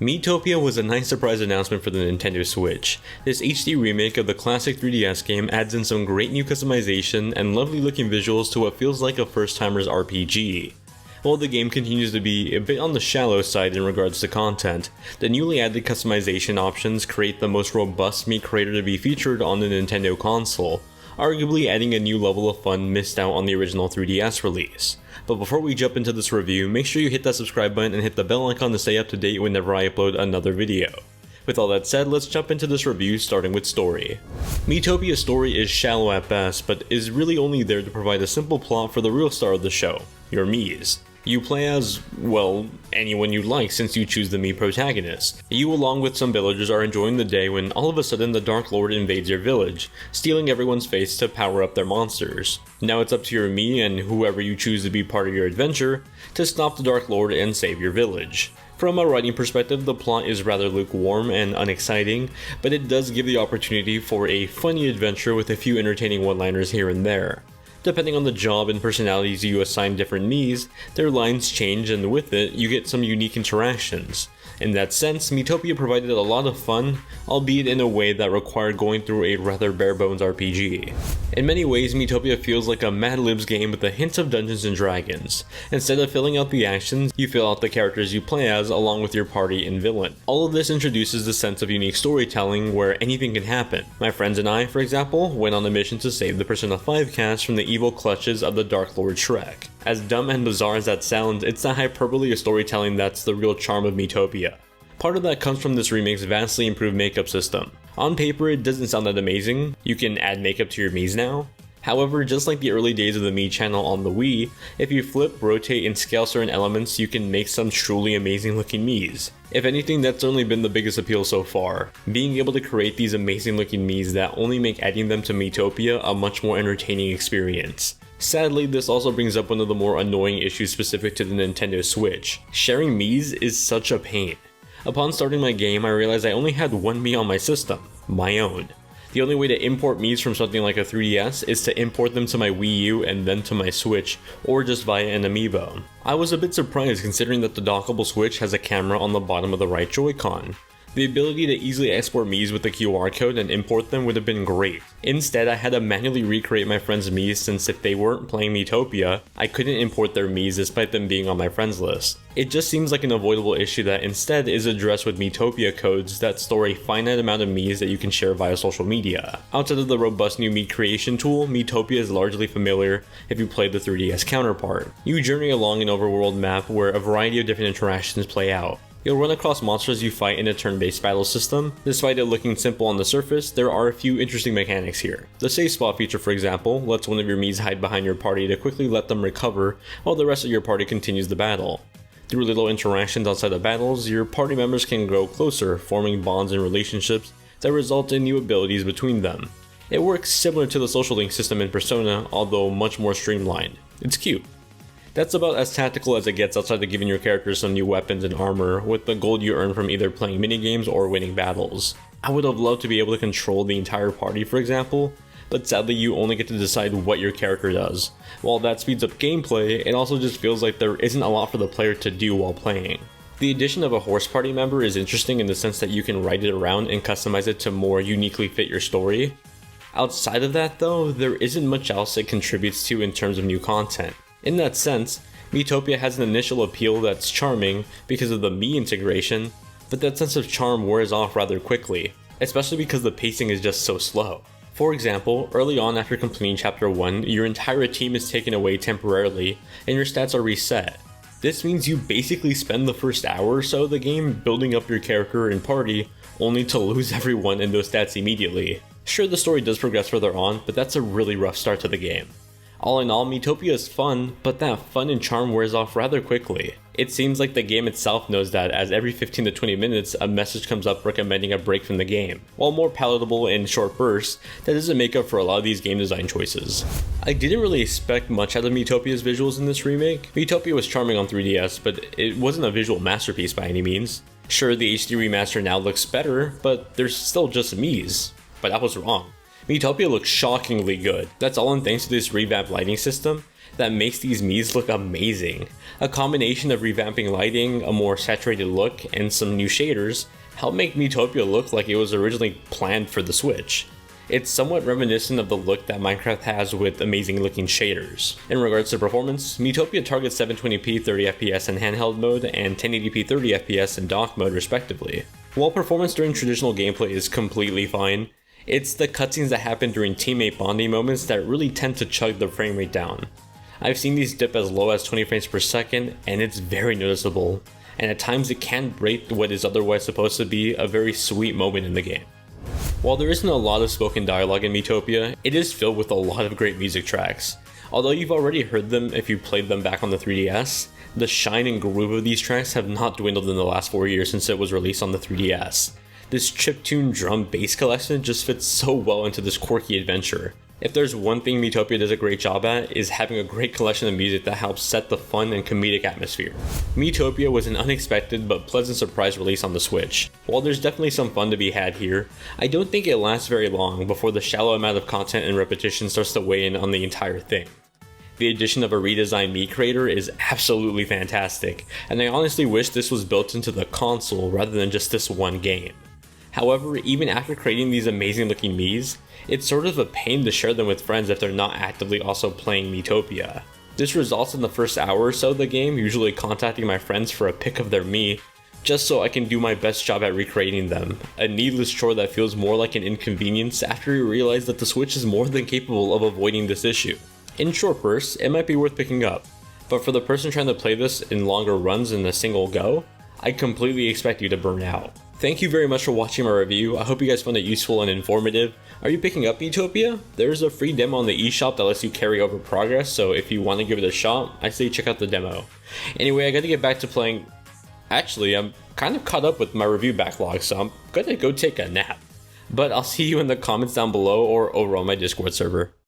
Miitopia was a nice surprise announcement for the Nintendo Switch. This HD remake of the classic 3DS game adds in some great new customization and lovely looking visuals to what feels like a first-timer's RPG. While the game continues to be a bit on the shallow side in regards to content, the newly added customization options create the most robust Mii creator to be featured on the Nintendo console, arguably adding a new level of fun missed out on the original 3DS release. But before we jump into this review, make sure you hit that subscribe button and hit the bell icon to stay up to date whenever I upload another video. With all that said, let's jump into this review starting with story. Miitopia's story is shallow at best, but is really only there to provide a simple plot for the real star of the show, your Miis. You play as, well, anyone you like since you choose the Mii protagonist. You along with some villagers are enjoying the day when all of a sudden the Dark Lord invades your village, stealing everyone's face to power up their monsters. Now it's up to your Mii and whoever you choose to be part of your adventure to stop the Dark Lord and save your village. From a writing perspective, the plot is rather lukewarm and unexciting, but it does give the opportunity for a funny adventure with a few entertaining one-liners here and there. Depending on the job and personalities you assign different Miis, their lines change and with it, you get some unique interactions. In that sense, Miitopia provided a lot of fun, albeit in a way that required going through a rather bare-bones RPG. In many ways, Miitopia feels like a Mad Libs game with a hint of Dungeons & Dragons. Instead of filling out the actions, you fill out the characters you play as along with your party and villain. All of this introduces the sense of unique storytelling where anything can happen. My friends and I, for example, went on a mission to save the Persona 5 cast from the evil clutches of the Dark Lord Shrek. As dumb and bizarre as that sounds, it's the hyperbole of storytelling that's the real charm of Miitopia. Part of that comes from this remake's vastly improved makeup system. On paper, it doesn't sound that amazing. You can add makeup to your Miis now. However, just like the early days of the Mii channel on the Wii, if you flip, rotate, and scale certain elements, you can make some truly amazing looking Miis. If anything, that's certainly been the biggest appeal so far, being able to create these amazing looking Miis that only make adding them to Miitopia a much more entertaining experience. Sadly, this also brings up one of the more annoying issues specific to the Nintendo Switch. Sharing Miis is such a pain. Upon starting my game, I realized I only had one Mii on my system, my own. The only way to import Miis from something like a 3DS is to import them to my Wii U and then to my Switch, or just via an amiibo. I was a bit surprised considering that the dockable Switch has a camera on the bottom of the right Joy-Con. The ability to easily export Miis with the QR code and import them would have been great. Instead, I had to manually recreate my friends' Miis since if they weren't playing Miitopia, I couldn't import their Miis despite them being on my friends list. It just seems like an avoidable issue that instead is addressed with Miitopia codes that store a finite amount of Miis that you can share via social media. Outside of the robust new Mii creation tool, Miitopia is largely familiar if you play the 3DS counterpart. You journey along an overworld map where a variety of different interactions play out. You'll run across monsters you fight in a turn-based battle system. Despite it looking simple on the surface, there are a few interesting mechanics here. The save spot feature, for example, lets one of your Miis hide behind your party to quickly let them recover while the rest of your party continues the battle. Through little interactions outside of battles, your party members can grow closer, forming bonds and relationships that result in new abilities between them. It works similar to the social link system in Persona, although much more streamlined. It's cute. That's about as tactical as it gets outside of giving your characters some new weapons and armor, with the gold you earn from either playing minigames or winning battles. I would have loved to be able to control the entire party, for example, but sadly you only get to decide what your character does. While that speeds up gameplay, it also just feels like there isn't a lot for the player to do while playing. The addition of a horse party member is interesting in the sense that you can ride it around and customize it to more uniquely fit your story. Outside of that though, there isn't much else it contributes to in terms of new content. In that sense, Miitopia has an initial appeal that's charming because of the Mii integration, but that sense of charm wears off rather quickly, especially because the pacing is just so slow. For example, early on after completing Chapter 1, your entire team is taken away temporarily and your stats are reset. This means you basically spend the first hour or so of the game building up your character and party, only to lose everyone and those stats immediately. Sure, the story does progress further on, but that's a really rough start to the game. All in all, Miitopia is fun, but that fun and charm wears off rather quickly. It seems like the game itself knows that, as every 15 to 20 minutes a message comes up recommending a break from the game. While more palatable in short bursts, that doesn't make up for a lot of these game design choices. I didn't really expect much out of Miitopia's visuals in this remake. Miitopia was charming on 3DS, but it wasn't a visual masterpiece by any means. Sure, the HD remaster now looks better, but there's still just Miis. But I was wrong. Miitopia looks shockingly good. That's all in thanks to this revamped lighting system that makes these Miis look amazing. A combination of revamping lighting, a more saturated look, and some new shaders helped make Miitopia look like it was originally planned for the Switch. It's somewhat reminiscent of the look that Minecraft has with amazing looking shaders. In regards to performance, Miitopia targets 720p 30fps in handheld mode and 1080p 30fps in dock mode respectively. While performance during traditional gameplay is completely fine, it's the cutscenes that happen during teammate bonding moments that really tend to chug the frame rate down. I've seen these dip as low as 20 frames per second, and it's very noticeable, and at times it can break what is otherwise supposed to be a very sweet moment in the game. While there isn't a lot of spoken dialogue in Miitopia, it is filled with a lot of great music tracks. Although you've already heard them if you played them back on the 3DS, the shine and groove of these tracks have not dwindled in the last 4 years since it was released on the 3DS. This chiptune drum bass collection just fits so well into this quirky adventure. If there's one thing Miitopia does a great job at, is having a great collection of music that helps set the fun and comedic atmosphere. Miitopia was an unexpected but pleasant surprise release on the Switch. While there's definitely some fun to be had here, I don't think it lasts very long before the shallow amount of content and repetition starts to weigh in on the entire thing. The addition of a redesigned Mii creator is absolutely fantastic, and I honestly wish this was built into the console rather than just this one game. However, even after creating these amazing looking Miis, it's sort of a pain to share them with friends if they're not actively also playing Miitopia. This results in the first hour or so of the game usually contacting my friends for a pic of their Mii, just so I can do my best job at recreating them, a needless chore that feels more like an inconvenience after you realize that the Switch is more than capable of avoiding this issue. In short bursts, it might be worth picking up, but for the person trying to play this in longer runs in a single go, I completely expect you to burn out. Thank you very much for watching my review. I hope you guys found it useful and informative. Are you picking up Miitopia? There's a free demo on the eShop that lets you carry over progress, so if you want to give it a shot, I say check out the demo. Anyway, I gotta get back to playing. Actually, I'm kind of caught up with my review backlog, so I'm gonna go take a nap. But I'll see you in the comments down below or over on my Discord server.